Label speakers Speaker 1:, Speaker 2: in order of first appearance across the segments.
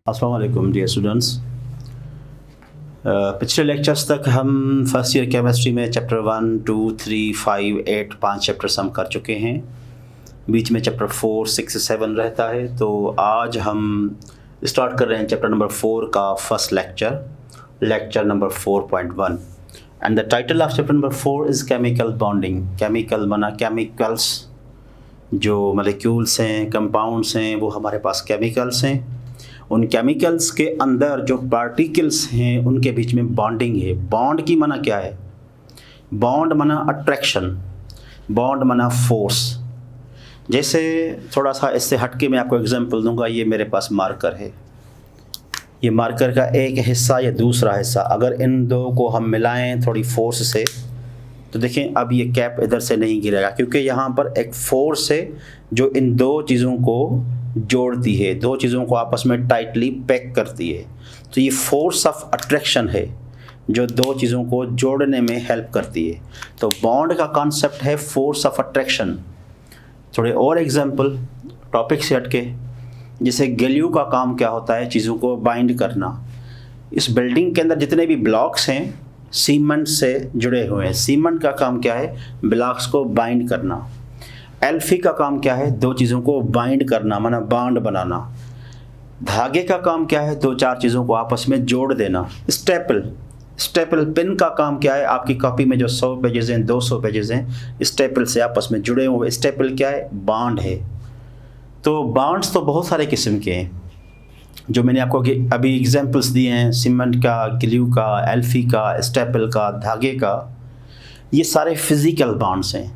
Speaker 1: अस्सलाम वालेकुम dear students. पिछले लेक्चर्स तक हम फर्स्ट ईयर केमिस्ट्री में चैप्टर 1, 2, 3, 5, 8 5 चैप्टर्स हम कर चुके हैं। बीच में चैप्टर 4, 6, 7 रहता है। तो आज हम स्टार्ट कर रहे हैं चैप्टर नंबर 4 का first lecture number 4.1 and the title of chapter number 4 is chemical bonding. Chemical माना केमिकल्स, जो मॉलिक्यूल्स हैं, कंपाउंड्स हैं, वो हमारे पास केमिकल्स हैं। उन केमिकल्स के अंदर जो पार्टिकल्स हैं उनके बीच में बॉन्डिंग है। बॉन्ड की माना क्या है? बॉन्ड माना अट्रैक्शन, बॉन्ड माना फोर्स। जैसे थोड़ा सा इससे हटके मैं आपको एग्जांपल दूंगा। ये मेरे पास मार्कर है, ये मार्कर का एक हिस्सा या दूसरा हिस्सा, अगर इन दो को हम मिलाएं थोड़ी फोर्स से तो देखें अब ये कैप इधर से नहीं गिरेगा, क्योंकि यहाँ पर एक फोर्स है जो इन दो चीज़ों को जोड़ती है, दो चीज़ों को आपस में टाइटली पैक करती है। तो ये फोर्स ऑफ अट्रैक्शन है जो दो चीज़ों को जोड़ने में हेल्प करती है। तो बॉन्ड का कॉन्सेप्ट है फोर्स ऑफ अट्रैक्शन। थोड़े और एग्जांपल टॉपिक से हटके, जैसे ग्लू का काम क्या होता है? चीज़ों को बाइंड करना। इस बिल्डिंग के अंदर जितने भी ब्लॉक्स हैं सीमेंट से जुड़े हुए हैं। सीमेंट का काम क्या है? ब्लॉक्स को बाइंड करना। एल्फी का काम क्या है? दो चीज़ों को बाइंड करना, माना बॉन्ड बनाना। धागे का काम क्या है? दो चार चीज़ों को आपस में जोड़ देना। स्टेपल पिन का काम क्या है? आपकी कॉपी में जो 100 पेजेस हैं, 200 पेजेस हैं, स्टेपल से आपस में जुड़े हुए। स्टेपल क्या है? बॉन्ड है। तो बॉन्ड्स तो बहुत सारे किस्म के हैं जो मैंने आपको अभी एग्जांपल्स दिए हैं, सीमेंट का, ग्लू का, एल्फी का, स्टेपल का, धागे का। ये सारे फिज़िकल बॉन्ड्स हैं।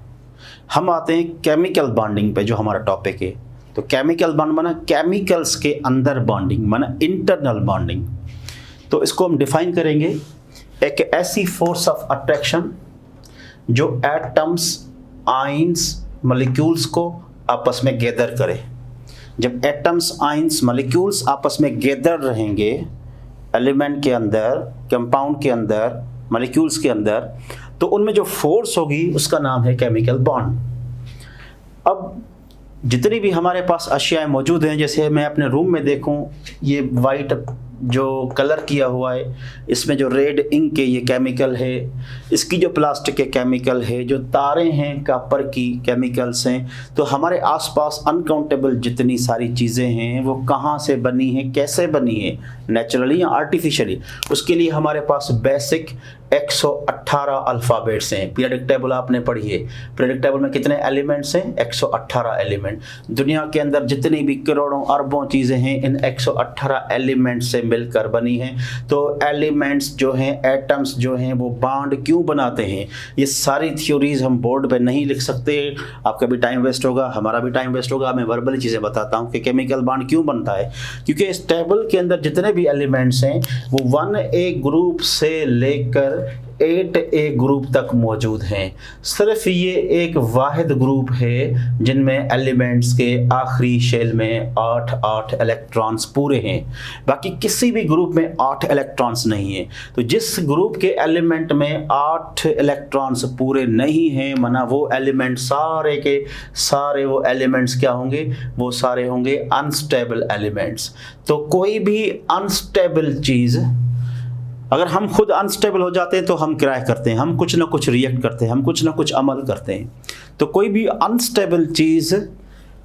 Speaker 1: हम आते हैं केमिकल बॉन्डिंग पे, जो हमारा टॉपिक है। तो केमिकल बॉन्ड माना केमिकल्स के अंदर बॉन्डिंग, माना इंटरनल बॉन्डिंग। तो इसको हम डिफाइन करेंगे, एक ऐसी फोर्स ऑफ अट्रैक्शन जो एटम्स, आयंस, मॉलिक्यूल्स को आपस में गैदर करे। जब एटम्स, आयंस, मॉलिक्यूल्स आपस में गैदर रहेंगे एलिमेंट के अंदर, कंपाउंड के अंदर, मॉलिक्यूल्स के अंदर, तो उनमें जो फोर्स होगी उसका नाम है केमिकल बॉन्ड। अब जितनी भी हमारे पास अशियाएँ मौजूद हैं, जैसे मैं अपने रूम में देखूं, ये वाइट जो कलर किया हुआ है, इसमें जो रेड इंक है ये केमिकल है, इसकी जो प्लास्टिक है केमिकल है, जो तारें हैं कॉपर की केमिकल्स हैं। तो हमारे आसपास अनकाउंटेबल जितनी सारी चीज़ें हैं वो कहाँ से बनी हैं, कैसे बनी है, नेचुरली या आर्टिफिशियली, उसके लिए हमारे पास बेसिक 118 अल्फ़ाबेट्स हैं। पीरियडिक टेबल आपने पढ़ी है, पीरियडिक टेबल में कितने एलिमेंट्स हैं? 118 एलिमेंट। दुनिया के अंदर जितनी भी करोड़ों अरबों चीज़ें हैं इन 118 एलिमेंट से मिलकर बनी हैं। तो एलिमेंट्स जो हैं, एटम्स जो हैं, वो बॉन्ड क्यों बनाते हैं, ये सारी थ्योरीज हम बोर्ड पे नहीं लिख सकते। आपका भी टाइम वेस्ट होगा, हमारा भी टाइम वेस्ट होगा। मैं वर्बली चीज़ें बताता हूँ कि केमिकल बॉन्ड क्यों बनता है। क्योंकि इस टेबल के अंदर जितने भी एलिमेंट्स हैं वो 1A ग्रुप से लेकर 8A ग्रुप तक मौजूद हैं। सिर्फ ये एक वाहिद ग्रुप है जिनमें एलिमेंट्स के आखिरी शेल में 8 इलेक्ट्रॉन्स पूरे हैं। बाकी किसी भी ग्रुप में 8 इलेक्ट्रॉन्स नहीं है। तो जिस ग्रुप के एलिमेंट में 8 इलेक्ट्रॉन्स पूरे नहीं हैं, माना वो एलिमेंट सारे के सारे वो एलिमेंट्स क्या होंगे? वो सारे होंगे अनस्टेबल एलिमेंट्स। तो कोई भी अनस्टेबल चीज़, अगर हम खुद अनस्टेबल हो जाते हैं तो हम क्या करते हैं? हम कुछ ना कुछ रिएक्ट करते हैं, हम कुछ ना कुछ अमल करते हैं। तो कोई भी अनस्टेबल चीज़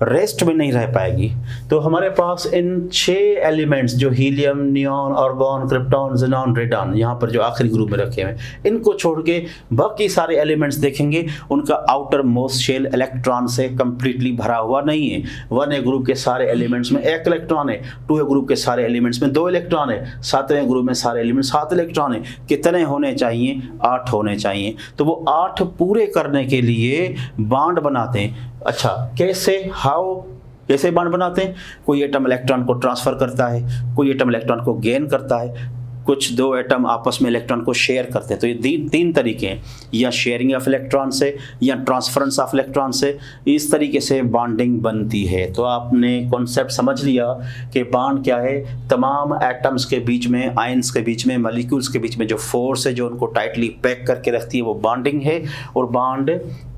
Speaker 1: रेस्ट में नहीं रह पाएगी। तो हमारे पास इन 6 एलिमेंट्स जो helium, neon, argon, krypton, xenon, radon, यहाँ पर जो आखिरी ग्रुप में रखे हुए, इनको छोड़ के बाकी सारे एलिमेंट्स देखेंगे, उनका आउटर मोस्ट शेल इलेक्ट्रॉन से कंप्लीटली भरा हुआ नहीं है। 1A ग्रुप के सारे एलिमेंट्स में 1 इलेक्ट्रॉन है, 2A ग्रुप के सारे एलिमेंट्स में 2 इलेक्ट्रॉन है, 7वें ग्रुप में सारे एलिमेंट्स 7 इलेक्ट्रॉन है। कितने होने चाहिए? 8 होने चाहिए। तो वो 8 पूरे करने के लिए बॉन्ड बनाते हैं। अच्छा, कैसे बॉन्ड बनाते हैं? कोई एटम इलेक्ट्रॉन को ट्रांसफ़र करता है, कोई एटम इलेक्ट्रॉन को गेन करता है, कुछ दो एटम आपस में इलेक्ट्रॉन को शेयर करते हैं। तो ये तीन तरीके हैं, या शेयरिंग ऑफ इलेक्ट्रॉन से या ट्रांसफरेंस ऑफ इलेक्ट्रॉन से। इस तरीके से बॉन्डिंग बनती है। तो आपने कॉन्सेप्ट समझ लिया कि बॉन्ड क्या है। तमाम एटम्स के बीच में, आयंस के बीच में, मॉलिक्यूल्स के बीच में जो फोर्स है जो उनको टाइटली पैक करके रखती है वो बॉन्डिंग है। और बॉन्ड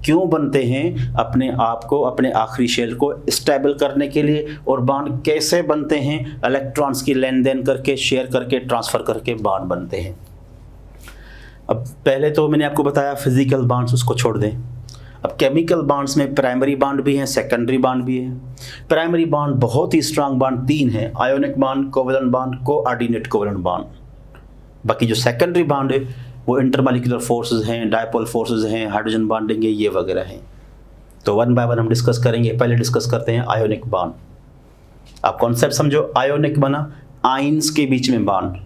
Speaker 1: क्यों बनते हैं? अपने आप को, अपने आखिरी शेल को स्टेबल करने के लिए। और बॉन्ड कैसे बनते हैं? इलेक्ट्रॉन्स की लेन देन करके, शेयर करके, ट्रांसफ़र करके बॉन्ड बनते हैं। अब पहले तो मैंने आपको बताया फिजिकल बॉन्ड्स, उसको छोड़ दें। अब केमिकल बॉन्ड्स में प्राइमरी बॉन्ड भी हैं, सेकेंडरी बॉन्ड भी है। प्राइमरी बॉन्ड बहुत ही स्ट्रांग बॉन्ड 3 हैं: ionic bond, covalent bond, coordinate covalent bond. बाकी जो सेकेंडरी बॉन्ड है वो इंटरमॉलिक्यूलर फोर्सेस हैं, डायपोल फोर्सेस हैं, हाइड्रोजन बॉन्डिंग है, ये वगैरह हैं। तो वन बाय वन हम डिस्कस करेंगे। पहले डिस्कस करते हैं आयोनिक बॉन्ड। आप कॉन्सेप्ट समझो, आयोनिक बना आयंस के बीच में बॉन्ड।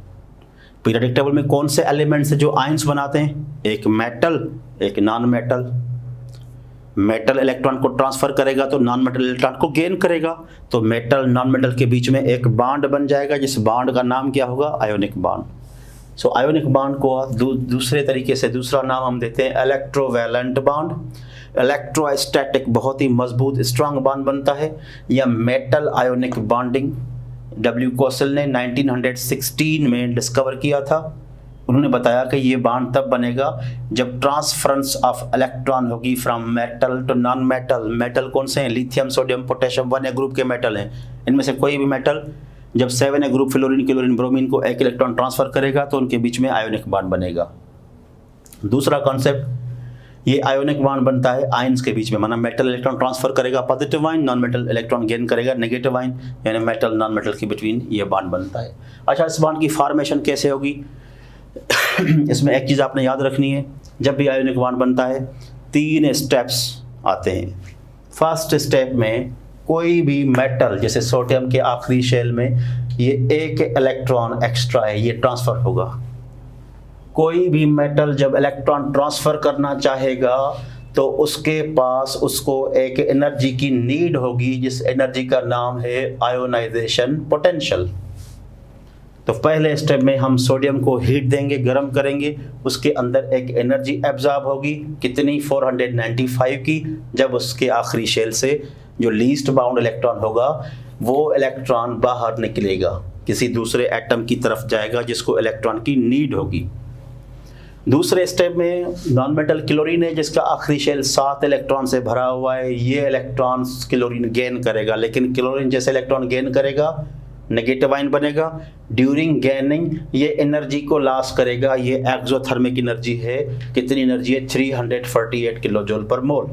Speaker 1: पीरियोडिक टेबल में कौन से एलिमेंट्स हैं जो आयंस बनाते हैं? एक मेटल, एक नॉन मेटल। मेटल इलेक्ट्रॉन को ट्रांसफर करेगा तो नॉन मेटल इलेक्ट्रॉन को गेन करेगा, तो मेटल नॉन मेटल के बीच में एक बॉन्ड बन जाएगा, जिस बॉन्ड का नाम क्या होगा? Ionic bond. So ionic bond को दूसरे तरीके से दूसरा नाम हम देते हैं इलेक्ट्रोवैलेंट बॉन्ड। इलेक्ट्रोस्टैटिक, बहुत ही मजबूत स्ट्रांग बॉन्ड बनता है, या metal ionic bonding. W Kossel ने 1916 में डिस्कवर किया था। उन्होंने बताया कि ये बॉन्ड तब बनेगा जब ट्रांसफरेंस ऑफ इलेक्ट्रॉन होगी from metal to non metal. Metal कौन से हैं? Lithium, sodium, potassium 1A group के मेटल हैं। इनमें से कोई भी मेटल जब 7A group fluorine, chlorine, bromine को एक इलेक्ट्रॉन ट्रांसफर करेगा तो उनके बीच में आयोनिक बॉन्ड बनेगा। दूसरा कॉन्सेप्ट, ये आयोनिक बॉन्ड बनता है आयंस के बीच में, माना मेटल इलेक्ट्रॉन ट्रांसफर करेगा positive ion, non metal electron gain करेगा नेगेटिव आयन, यानी मेटल नॉन मेटल के बिटवीन ये बॉन्ड बनता है। अच्छा, इस बॉन्ड की फॉर्मेशन कैसे होगी? इसमें एक चीज़ आपने याद रखनी है, जब भी आयोनिक बॉन्ड बनता है 3 स्टेप्स आते हैं। फर्स्ट स्टेप में कोई भी मेटल, जैसे सोडियम के आखिरी शेल में ये एक इलेक्ट्रॉन एक्स्ट्रा है, ये ट्रांसफ़र होगा। कोई भी मेटल जब इलेक्ट्रॉन ट्रांसफ़र करना चाहेगा तो उसके पास उसको एक एनर्जी की नीड होगी, जिस एनर्जी का नाम है आयोनाइजेशन पोटेंशियल। तो पहले स्टेप में हम सोडियम को हीट देंगे, गर्म करेंगे, उसके अंदर एक एनर्जी एब्जॉर्ब होगी, कितनी? 495 की। जब उसके आखिरी शेल से जो लीस्ट बाउंड इलेक्ट्रॉन होगा वो इलेक्ट्रॉन बाहर निकलेगा, किसी दूसरे एटम की तरफ जाएगा जिसको इलेक्ट्रॉन की नीड होगी। दूसरे स्टेप में नॉन मेटल क्लोरीन है, जिसका आखिरी शेल 7 इलेक्ट्रॉन से भरा हुआ है। ये इलेक्ट्रॉन क्लोरीन गेन करेगा, लेकिन क्लोरीन जैसे इलेक्ट्रॉन गेन करेगा नेगेटिव आयन बनेगा। ड्यूरिंग गेनिंग ये एनर्जी को लॉस करेगा, ये एक्सोथर्मिक एनर्जी है। कितनी एनर्जी है? 348 किलो जूल पर मोल।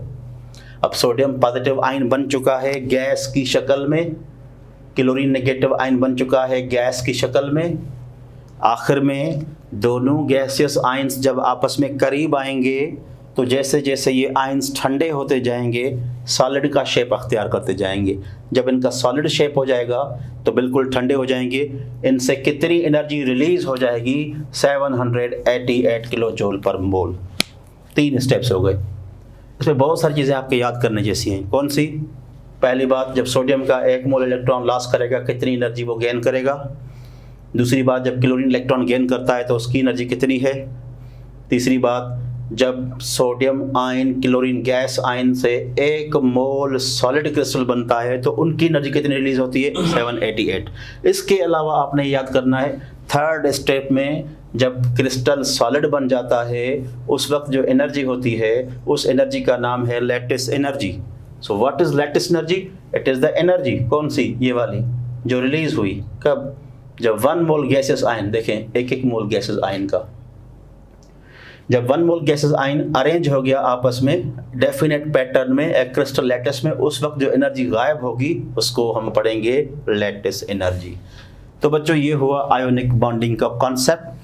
Speaker 1: अब सोडियम पॉजिटिव आयन बन चुका है गैस की शक्ल में, क्लोरीन नेगेटिव आयन बन चुका है गैस की शक्ल में। आखिर में दोनों गैसियस आयंस जब आपस में करीब आएंगे तो जैसे जैसे ये आयंस ठंडे होते जाएंगे सॉलिड का शेप अख्तियार करते जाएंगे। जब इनका सॉलिड शेप हो जाएगा तो बिल्कुल ठंडे हो जाएंगे। इनसे कितनी एनर्जी रिलीज हो जाएगी? 788 किलो जूल पर मोल। 3 स्टेप्स हो गए। इसमें बहुत सारी चीज़ें आपके याद करने जैसी हैं। कौन सी? पहली बात, जब सोडियम का 1 मोल इलेक्ट्रॉन लॉस करेगा कितनी एनर्जी वो गेन करेगा। दूसरी बात, जब क्लोरीन इलेक्ट्रॉन गेन करता है तो उसकी एनर्जी कितनी है। तीसरी बात, जब sodium ion chlorine gas ion से 1 मोल सॉलिड क्रिस्टल बनता है तो उनकी एनर्जी कितनी रिलीज होती है? 788। इसके अलावा आपने याद करना है थर्ड स्टेप में जब क्रिस्टल सॉलिड बन जाता है उस वक्त जो एनर्जी होती है उस एनर्जी का नाम है lattice energy. So what is lattice energy? It is the energy, कौन सी? ये वाली जो रिलीज हुई कब? जब 1 मोल गैसेस आयन, देखें 1 मोल गैसेस आयन का, जब 1 मोल गैसेस आयन अरेंज हो गया आपस में डेफिनेट पैटर्न में एक क्रिस्टल लैटिस में, उस वक्त जो एनर्जी गायब होगी उसको हम पढ़ेंगे लैटिस एनर्जी। तो बच्चों ये हुआ आयोनिक बॉन्डिंग का कॉन्सेप्ट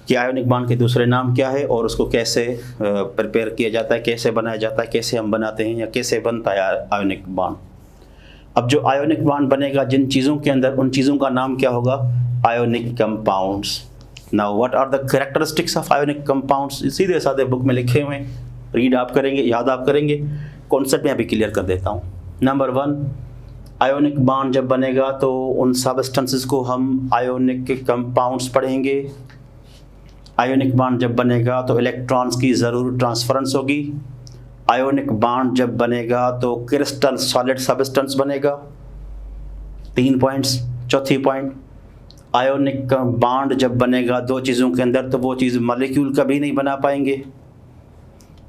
Speaker 1: कि आयोनिक बॉन्ड के दूसरे नाम क्या है और उसको कैसे प्रिपेयर किया जाता है, कैसे बनाया जाता है, कैसे हम बनाते हैं या कैसे बनता है आयोनिक बॉन्ड। अब जो आयोनिक बॉन्ड बनेगा जिन चीज़ों के अंदर, उन चीज़ों का नाम क्या होगा? Ionic compounds. Now what are the characteristics of ionic compounds? सीधे साधे बुक में लिखे हुए हैं, रीड आप करेंगे, याद आप करेंगे। कॉन्सेप्ट में अभी क्लियर कर देता हूँ। नंबर 1, आयोनिक बॉन्ड जब बनेगा तो उन सब्सटेंसेस को हम आयोनिक कंपाउंड्स पढ़ेंगे। आयोनिक बॉन्ड जब बनेगा तो इलेक्ट्रॉन्स की ज़रूर ट्रांसफरेंस होगी। आयोनिक बॉन्ड जब बनेगा तो क्रिस्टल सॉलिड सब्सटेंस बनेगा। 3 पॉइंट्स। चौथी पॉइंट, आयोनिक बॉन्ड जब बनेगा 2 चीज़ों के अंदर तो वो चीज़ मॉलिक्यूल कभी नहीं बना पाएंगे।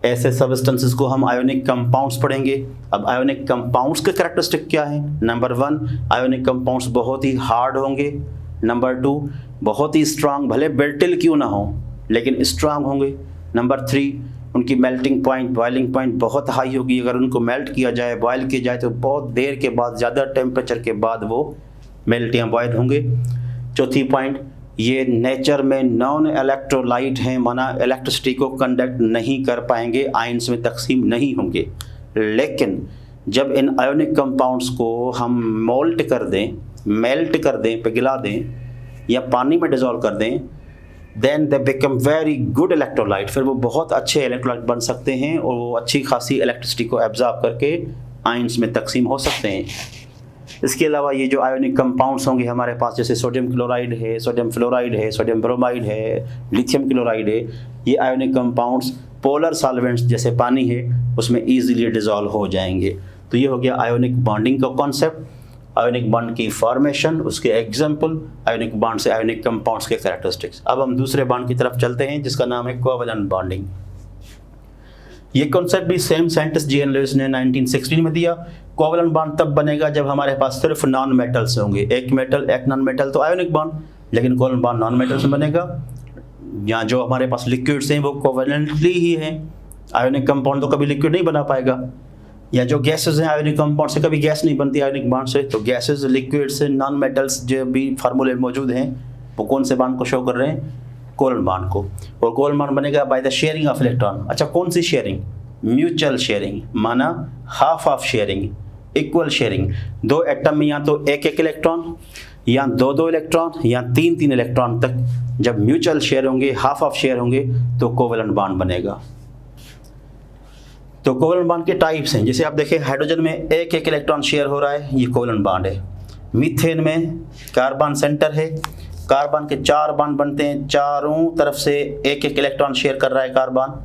Speaker 1: ऐसे सब्सटेंसेस को हम आयोनिक कंपाउंड्स पढ़ेंगे। अब आयोनिक कंपाउंड्स के कैरेक्टरिस्टिक क्या हैं? नंबर 1, आयोनिक कंपाउंड्स बहुत ही हार्ड होंगे। नंबर 2, बहुत ही स्ट्रांग, भले ब्रिटल क्यों ना हो लेकिन स्ट्रांग होंगे। नंबर 3, उनकी मेल्टिंग पॉइंट, बॉइलिंग पॉइंट बहुत हाई होगी। अगर उनको मेल्ट किया जाए, बॉयल किया जाए तो बहुत देर के बाद, ज़्यादा टेम्परेचर के बाद वो मेल्ट या बॉयल होंगे। चौथी पॉइंट, ये नेचर में नॉन इलेक्ट्रोलाइट हैं, माना इलेक्ट्रिसिटी को कंडक्ट नहीं कर पाएंगे, आयंस में तकसीम नहीं होंगे। लेकिन जब इन आयोनिक कंपाउंड्स को हम मेल्ट कर दें, पिघला दें या पानी में डिज़ोल्व कर दें, then they become very good electrolyte. फिर वो बहुत अच्छे इलेक्ट्रोलाइट बन सकते हैं और वो अच्छी खासी इलेक्ट्रिसिटी को एब्जॉर्ब करके आयंस में तकसीम हो सकते हैं। इसके अलावा ये जो आयोनिक कंपाउंड्स होंगे हमारे पास, जैसे सोडियम क्लोराइड है, सोडियम फ्लोराइड है, सोडियम ब्रोमाइड है, लिथियम क्लोराइड है, ये आयोनिक कंपाउंड्स पोलर सॉल्वेंट्स जैसे पानी है उसमें ईजिली डिज़ोल्व हो जाएंगे। तो ये हो गया आयोनिक बॉन्डिंग का कॉन्सेप्ट, आयोनिक बॉन्ड की फॉर्मेशन, उसके एग्जाम्पल, आयोनिक बॉन्ड से आयोनिक कंपाउंड्स के कैरेक्टरिस्टिक्स। अब हम दूसरे बॉन्ड की तरफ चलते हैं जिसका नाम है कोवैलेंट बॉन्डिंग। ये कॉन्सेप्ट भी सेम साइंटिस्ट जी.एन. लुईस ने 1916 में दिया। कोवैलेंट बॉन्ड तब बनेगा जब हमारे पास सिर्फ नॉन मेटल्स होंगे, एक मेटल एक नॉन मेटल तो आयोनिक बॉन्ड, लेकिन कोवैलेंट बॉन्ड नॉन मेटल से बनेगा। यहाँ जो हमारे पास लिक्विड्स हैं वो कोवैलेंटली ही हैं, आयोनिक कंपाउंड तो कभी लिक्विड नहीं बना पाएगा। या जो गैसेस हैं आयोनिक कंपाउंड से कभी गैस नहीं बनती आयोनिक बॉन्ड से। तो गैसेस, लिक्विड्स, नॉन मेटल्स जो भी फार्मूले मौजूद हैं वो कौन से बॉन्ड को शो कर रहे हैं? कोवैलेंट बॉन्ड को। और कोवैलेंट बॉन्ड बनेगा by the sharing of electron. अच्छा, कौन सी शेयरिंग? म्यूचुअल शेयरिंग, माना half of sharing, equal sharing. दो एटम में या तो एक एक इलेक्ट्रॉन या दो इलेक्ट्रॉन या तीन इलेक्ट्रॉन तक जब म्यूचुअल शेयर होंगे, हाफ ऑफ शेयर होंगे तो कोवैलेंट बॉन्ड बनेगा। तो कोवैलेंट बॉन्ड के टाइप्स हैं, जैसे आप देखें हाइड्रोजन में एक एक इलेक्ट्रॉन शेयर हो रहा है, ये कोवैलेंट बॉन्ड है। मीथेन में कार्बन सेंटर है, कार्बन के 4 बॉन्ड बनते हैं, चारों तरफ से एक एक इलेक्ट्रॉन शेयर कर रहा है कार्बन,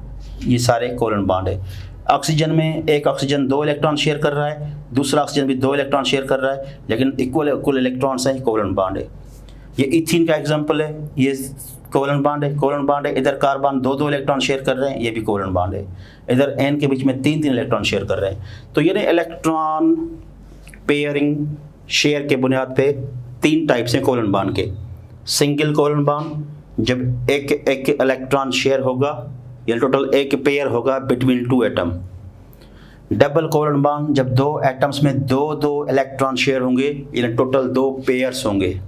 Speaker 1: ये सारे कोवैलेंट बॉन्ड है। ऑक्सीजन में एक ऑक्सीजन 2 इलेक्ट्रॉन शेयर कर रहा है, दूसरा ऑक्सीजन भी 2 इलेक्ट्रॉन शेयर कर रहा है, लेकिन इक्वल इलेक्ट्रॉन्स हैं, कोवैलेंट बॉन्ड है। ये इथीन का एग्जांपल है, ये कोवैलेंट बॉन्ड है। इधर कार्बन 2 इलेक्ट्रॉन शेयर कर रहे हैं, ये भी कोवैलेंट बॉन्ड है। इधर एन के बीच में 3 इलेक्ट्रॉन शेयर कर रहे हैं। तो ये इलेक्ट्रॉन पेयरिंग शेयर के बुनियाद पे 3 टाइप्स हैं कोवैलेंट बॉन्ड के। सिंगल कोवैलेंट बॉन्ड, जब एक इलेक्ट्रॉन शेयर होगा, ये टोटल एक पेयर होगा between 2 atom. Double covalent bond, जब 2 एटम्स में 2 इलेक्ट्रॉन शेयर होंगे, यानी टोटल 2 पेयर्स होंगे।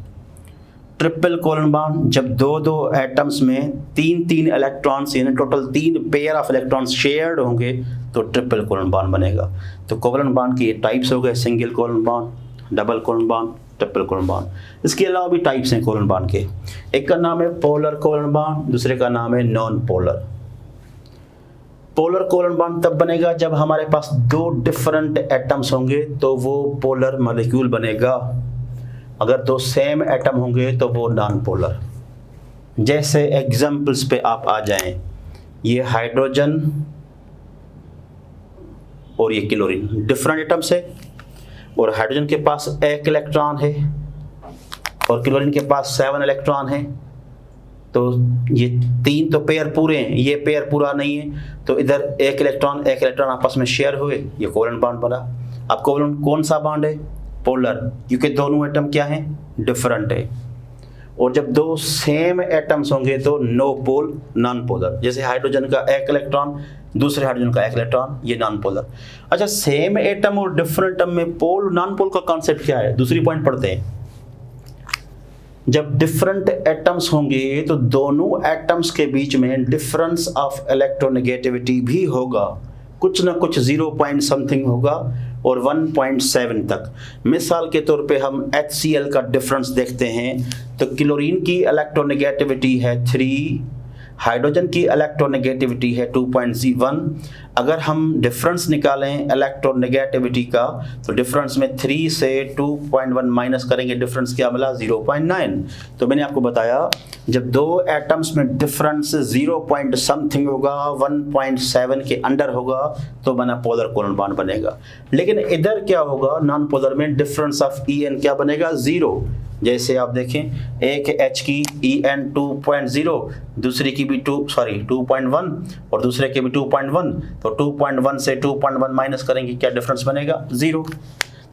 Speaker 1: ट्रिपल कोवैलेंट बॉन्ड, जब 2 एटम्स में 3 इलेक्ट्रॉन्स यानी total 3 pair of electrons shared होंगे तो ट्रिपल कोवैलेंट बॉन्ड बनेगा। तो कोवैलेंट बॉन्ड के ये टाइप्स हो गए, single covalent bond, double covalent bond, triple covalent bond. इसके अलावा भी टाइप्स हैं कोवैलेंट बॉन्ड के। एक का नाम है पोलर कोवैलेंट बॉन्ड, दूसरे का नाम है non polar. Polar covalent bond तब बनेगा जब हमारे पास 2 डिफरेंट एटम्स होंगे तो वो पोलर मॉलिक्यूल बनेगा। अगर 2 सेम एटम होंगे तो वो नॉन पोलर। जैसे एग्जाम्पल्स पे आप आ जाएं, ये हाइड्रोजन और ये क्लोरीन डिफरेंट एटम्स है, और हाइड्रोजन के पास 1 इलेक्ट्रॉन है और क्लोरीन के पास 7 इलेक्ट्रॉन है। तो ये 3 तो पेयर पूरे हैं, ये पेयर पूरा नहीं है, तो इधर एक इलेक्ट्रॉन आपस में शेयर हुए, ये कोवैलेंट बॉन्ड बना। अब कोवैलेंट कौन सा बॉन्ड है? पोलर, क्योंकि दोनों एटम क्या हैं? डिफरेंट है। और जब 2 सेम एटम्स होंगे तो नो पोल, नॉन पोलर। जैसे हाइड्रोजन का 1 इलेक्ट्रॉन, दूसरे हाइड्रोजन का 1 इलेक्ट्रॉन, ये नॉन पोलर। अच्छा, सेम एटम और डिफरेंट एटम में पोल नॉन पोल का कॉन्सेप्ट क्या है? दूसरी पॉइंट पढ़ते हैं। जब डिफरेंट एटम्स होंगे तो दोनों एटम्स के बीच में डिफरेंस ऑफ इलेक्ट्रोनेगेटिविटी भी होगा, कुछ ना कुछ 0 पॉइंट समथिंग होगा और 1.7 तक। मिसाल के तौर पे हम HCl का डिफरेंस देखते हैं तो क्लोरीन की इलेक्ट्रोनेगेटिविटी है 3, हाइड्रोजन की इलेक्ट्रोनेगेटिविटी है 2.1। अगर हम डिफरेंस निकालें इलेक्ट्रोनेगेटिविटी का तो डिफरेंस में 3 से 2.1 माइनस करेंगे, डिफरेंस क्या मिला? 0.9। तो मैंने आपको बताया जब 2 एटम्स में डिफरेंस 0 पॉइंट समथिंग होगा, 1.7 के अंडर होगा तो बना पोलर कोवैलेंट बॉन्ड बनेगा। लेकिन इधर क्या होगा? नॉन पोलर में डिफरेंस ऑफ En क्या बनेगा? 0। जैसे आप देखें एक H की En 2.0, दूसरी की भी 2.1 और दूसरे के भी 2.1, तो 2.1 से 2.1 माइनस करेंगे, क्या डिफरेंस बनेगा? 0।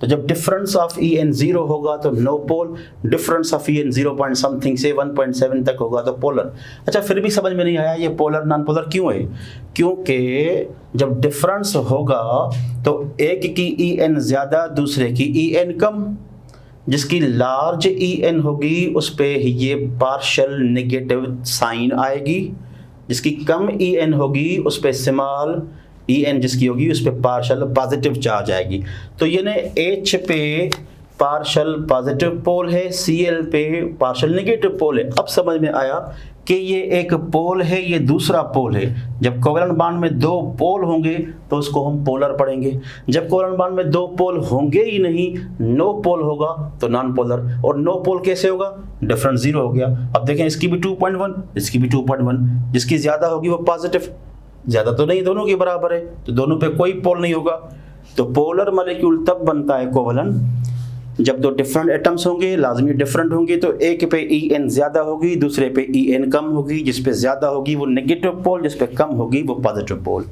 Speaker 1: तो जब डिफरेंस ऑफ En 0 होगा तो no pole, difference of En 0 point something से 1.7 तक होगा तो पोलर। अच्छा, फिर भी समझ में नहीं आया ये पोलर नॉन पोलर क्यों है? क्योंकि जब डिफरेंस होगा तो एक की En ज़्यादा, दूसरे की En कम। जिसकी लार्ज En होगी उस पे ये पार्शियल नेगेटिव साइन आएगी, जिसकी कम En होगी उस पे स्मॉल En जिसकी होगी उस पे पार्शियल पॉजिटिव चार्ज आएगी। तो ये ने H पे पार्शियल पॉजिटिव पोल है, Cl पे पार्शियल नेगेटिव पोल है। अब समझ में आया कि ये एक पोल है, ये दूसरा पोल है। जब कोवेलेंट बॉन्ड में दो पोल होंगे तो उसको हम पोलर पढ़ेंगे। जब कोवेलेंट बॉन्ड में दो पोल होंगे ही नहीं, नो पोल होगा तो नॉन पोलर। और नो पोल कैसे होगा? डिफरेंस 0 हो गया। अब देखें इसकी भी 2.1, इसकी भी 2.1, जिसकी ज़्यादा होगी वो पॉजिटिव, ज़्यादा तो नहीं, दोनों के बराबर है, तो दोनों पे कोई पोल नहीं होगा। तो पोलर मॉलिक्यूल तब बनता है कोवेलेंट जब दो डिफरेंट एटम्स होंगे, लाजमी डिफरेंट होंगे, तो एक पे En ज़्यादा होगी, दूसरे पे En कम होगी। जिस पे ज़्यादा होगी वो नेगेटिव पोल, जिस पे कम होगी वो पॉजिटिव पोल।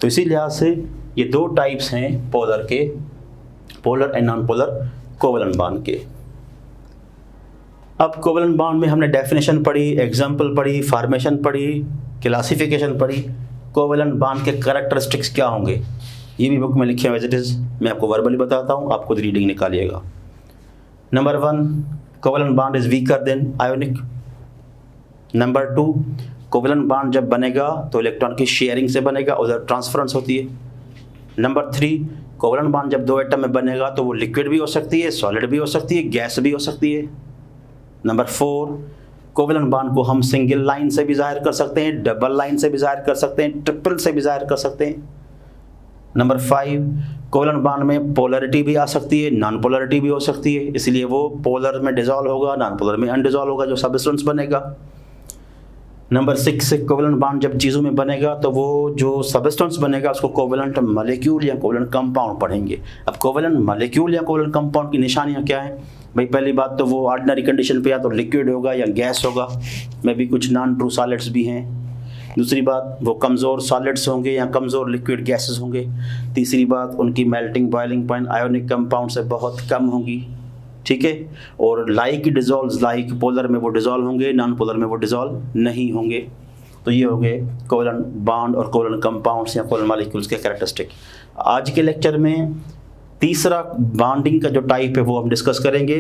Speaker 1: तो इसी लिहाज से ये दो टाइप्स हैं पोलर के, polar and non polar covalent bond के। अब कोवेलेंट बॉन्ड में हमने डेफिनेशन पढ़ी, एग्जाम्पल पढ़ी, फॉर्मेशन पढ़ी, क्लासिफिकेशन पढ़ी। कोवेलेंट बॉन्ड के कैरेक्टरिस्टिक्स क्या होंगे ये भी बुक में लिखे हुए एज इट इज़, मैं आपको वर्बली बताता हूँ, आप खुद रीडिंग निकालिएगा। Number 1, covalent bond is weaker than ionic. Number 2, covalent bond जब बनेगा तो इलेक्ट्रॉन की शेयरिंग से बनेगा, उधर ट्रांसफरेंस होती है। नंबर 3, कोवेलेंट बॉन्ड जब दो एटम में बनेगा तो वो लिक्विड भी हो सकती है, सॉलिड भी हो सकती है, गैस भी हो सकती है। नंबर 4, कोवेलेंट बॉन्ड को हम सिंगल लाइन से भी ज़ाहिर कर सकते हैं, डबल लाइन से भी ज़ाहिर कर सकते हैं, ट्रिपल से भी ज़ाहिर कर सकते हैं। नंबर 5, कोवेलेंट बॉन्ड में पोलरिटी भी आ सकती है, नॉन पोलरिटी भी हो सकती है, इसलिए वो पोलर में डिसॉल्व होगा, नॉन पोलर में अनडिसॉल्व होगा, जो सब्सटेंस बनेगा। नंबर 6, कोवेलेंट बॉन्ड जब चीज़ों में बनेगा तो वो जो सब्सटेंस बनेगा उसको कोवेलेंट मॉलिक्यूल या कोवेलेंट कंपाउंड पढ़ेंगे। अब कोवेलेंट मॉलिक्यूल या कोवेलेंट कंपाउंड की निशानियाँ क्या हैं भाई? पहली बात तो वो ऑर्डिनरी कंडीशन पे या तो लिक्विड होगा या गैस होगा, में भी कुछ नॉन ट्रू सॉलिड्स भी हैं। दूसरी बात, वो कमज़ोर सॉलिड्स होंगे या कमज़ोर लिक्विड गैसेस होंगे। तीसरी बात, उनकी melting boiling point ionic compound से बहुत कम होंगी, ठीक है। और लाइक डिज़ोल्व, लाइक पोलर में वो डिज़ोल्व होंगे, नॉन पोलर में वो डिज़ोल्व नहीं होंगे। तो ये हो गए कोवेलेंट बॉन्ड और कोवेलेंट कंपाउंड्स या कोवेलेंट मॉलिक्यूल्स के कैरेक्टरिस्टिक। आज के लेक्चर में तीसरा बॉन्डिंग का जो टाइप है वो हम डिस्कस करेंगे।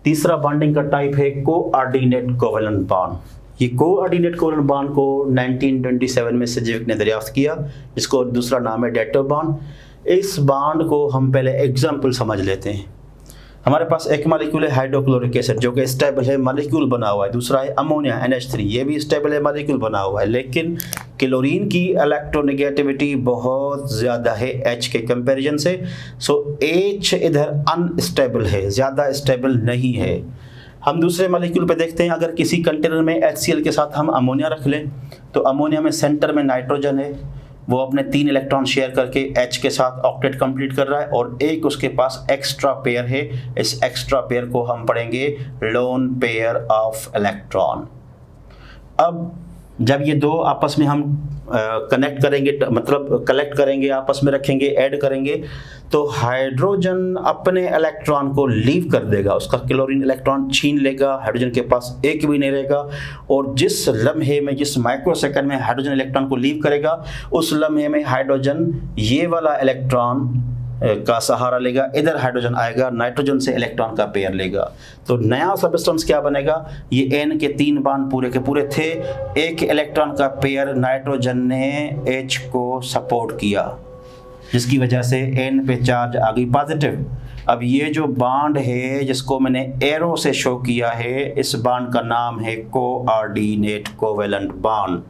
Speaker 1: तीसरा बॉन्डिंग का टाइप है कोऑर्डिनेट कोवेलेंट बॉन्ड। ये कोऑर्डिनेट कोवेलेंट बॉन्ड को 1927 में सिजेविक ने दरियाफ्त किया, जिसको दूसरा नाम है डेटो बॉन्ड। इस बॉन्ड को हम पहले एग्जाम्पल समझ लेते हैं। हमारे पास एक मॉलिक्यूल है हाइड्रोक्लोरिक एसिड जो कि स्टेबल है, मॉलिक्यूल बना हुआ है। दूसरा है अमोनिया NH3, ये भी स्टेबल है, मॉलिक्यूल बना हुआ है। लेकिन क्लोरीन की इलेक्ट्रोनेगेटिविटी बहुत ज़्यादा है H के कंपैरिजन से, सो H इधर अनस्टेबल है, ज़्यादा स्टेबल नहीं है। हम दूसरे मॉलिक्यूल पे देखते हैं, अगर किसी कंटेनर में HCl के साथ हम अमोनिया रख लें तो अमोनिया में सेंटर में नाइट्रोजन है, वो अपने 3 इलेक्ट्रॉन शेयर करके H के साथ ऑक्टेट कंप्लीट कर रहा है और एक उसके पास एक्स्ट्रा पेयर है। इस एक्स्ट्रा पेयर को हम पढ़ेंगे लोन पेयर ऑफ इलेक्ट्रॉन। अब जब ये दो आपस में हम कनेक्ट करेंगे, मतलब कलेक्ट करेंगे, आपस में रखेंगे, ऐड करेंगे, तो हाइड्रोजन अपने इलेक्ट्रॉन को लीव कर देगा, उसका क्लोरीन इलेक्ट्रॉन छीन लेगा, हाइड्रोजन के पास एक भी नहीं रहेगा। और जिस लम्हे में, जिस माइक्रोसेकंड में हाइड्रोजन इलेक्ट्रॉन को लीव करेगा, उस लम्हे में हाइड्रोजन ये वाला इलेक्ट्रॉन का सहारा लेगा, इधर हाइड्रोजन आएगा, नाइट्रोजन से इलेक्ट्रॉन का पेयर लेगा। तो नया सब्सटेंस क्या बनेगा? ये N के 3 बॉन्ड पूरे के पूरे थे, एक इलेक्ट्रॉन का पेयर नाइट्रोजन ने H को सपोर्ट किया, जिसकी वजह से N पे चार्ज आ गई पॉजिटिव। अब ये जो बॉन्ड है जिसको मैंने एरो से शो किया है, इस बॉन्ड का नाम है कोऑर्डिनेट कोवेलेंट बॉन्ड।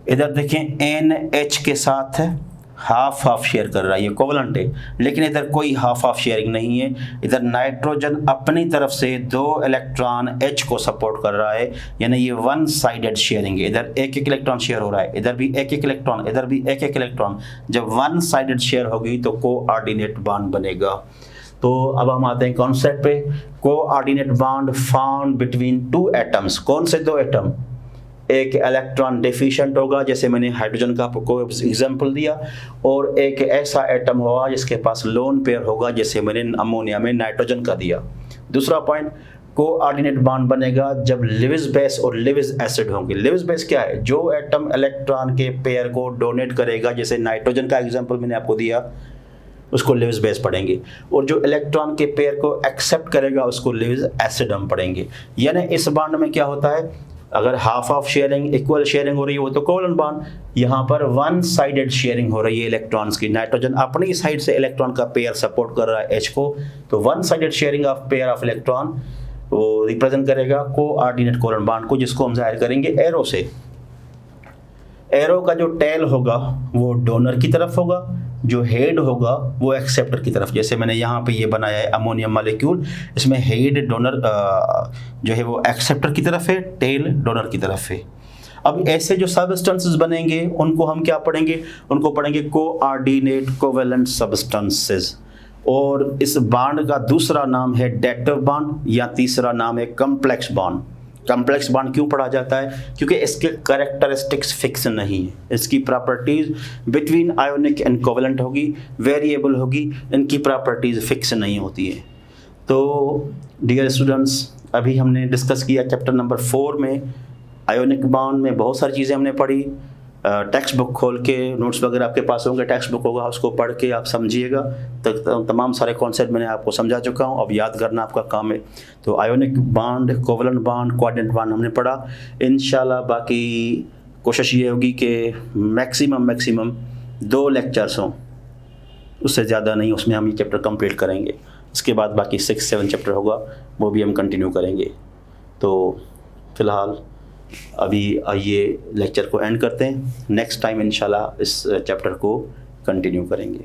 Speaker 1: इधर देखें NH के साथ हाफ हाफ शेयर कर रहा है, ये कोवेलेंट है, लेकिन इधर कोई हाफ हाफ शेयरिंग नहीं है। इधर नाइट्रोजन अपनी तरफ से 2 इलेक्ट्रॉन H को सपोर्ट कर रहा है, यानी ये वन साइडेड शेयरिंग है। इधर एक एक इलेक्ट्रॉन शेयर हो रहा है, इधर भी एक एक इलेक्ट्रॉन, इधर भी एक एक इलेक्ट्रॉन। जब वन साइडेड शेयर होगी तो कोऑर्डिनेट बॉन्ड बनेगा। तो अब हम आते हैं कॉन्सेप्ट पे। Coordinate bond found between two atoms. कौन से दो एटम? एक इलेक्ट्रॉन डेफिशिएंट होगा, जैसे मैंने हाइड्रोजन का आपको एग्जांपल दिया, और एक ऐसा एटम होगा जिसके पास लोन पेयर होगा, जैसे मैंने अमोनिया में नाइट्रोजन का दिया। दूसरा पॉइंट, कोऑर्डिनेट बॉन्ड बनेगा जब लिविस बेस और लिविस एसिड होंगे। लिविस बेस क्या है? जो एटम इलेक्ट्रॉन के पेयर को डोनेट करेगा, जैसे नाइट्रोजन का एग्जांपल मैंने आपको दिया, उसको लिविस बेस पढ़ेंगे, और जो इलेक्ट्रॉन के पेयर को एक्सेप्ट करेगा उसको लिविस एसिड हम पढ़ेंगे। यानी इस बॉन्ड में क्या होता है, अगर half of sharing equal sharing हो रही है वो तो कोवलेंट बॉन्ड, यहाँ पर वन साइडेड शेयरिंग हो रही है इलेक्ट्रॉन्स की। नाइट्रोजन अपनी साइड से इलेक्ट्रॉन का पेयर सपोर्ट कर रहा है H को, तो one sided sharing of pair of electron वो रिप्रेजेंट करेगा कोऑर्डिनेट कोवलेंट बॉन्ड को, जिसको हम जाहिर करेंगे एरो से। एरो का जो टेल होगा वो डोनर की तरफ होगा, जो हेड होगा वो एक्सेप्टर की तरफ। जैसे मैंने यहाँ पे ये बनाया है अमोनियम मॉलिक्यूल, इसमें हेड डोनर जो है वो एक्सेप्टर की तरफ है, टेल डोनर की तरफ है। अब ऐसे जो सब्सटेंसेस बनेंगे उनको हम क्या पढ़ेंगे? उनको पढ़ेंगे कोऑर्डिनेट कोवेलेंट सब्सटेंसेस। और इस बॉन्ड का दूसरा नाम है डेटिव बॉन्ड, या तीसरा नाम है कॉम्प्लेक्स बॉन्ड। कॉम्प्लेक्स बॉन्ड क्यों पढ़ा जाता है? क्योंकि इसके कैरेक्टरिस्टिक्स फिक्स नहीं है, इसकी properties between ionic and covalent होगी, वेरिएबल होगी, इनकी प्रॉपर्टीज फिक्स नहीं होती है। तो डियर स्टूडेंट्स, अभी हमने डिस्कस किया चैप्टर नंबर 4 में आयोनिक बॉन्ड में बहुत सारी चीज़ें हमने पढ़ी। टेक्स्ट बुक खोल के, नोट्स वगैरह आपके पास होंगे, टेक्स्ट बुक होगा, उसको पढ़ के आप समझिएगा। तो तमाम सारे कॉन्सेप्ट मैंने आपको समझा चुका हूँ, अब याद करना आपका काम है। तो ionic bond, covalent bond, coordinate bond हमने पढ़ा। इंशाल्लाह बाकी कोशिश ये होगी कि मैक्सिमम 2 लेक्चर्स हों, उससे ज़्यादा नहीं, उसमें हम ये चैप्टर कंप्लीट करेंगे। उसके बाद बाकी 6-7 चैप्टर होगा, वो भी हम कंटिन्यू करेंगे। तो फ़िलहाल अभी ये लेक्चर को एंड करते हैं, नेक्स्ट टाइम इंशाल्लाह इस चैप्टर को कंटिन्यू करेंगे।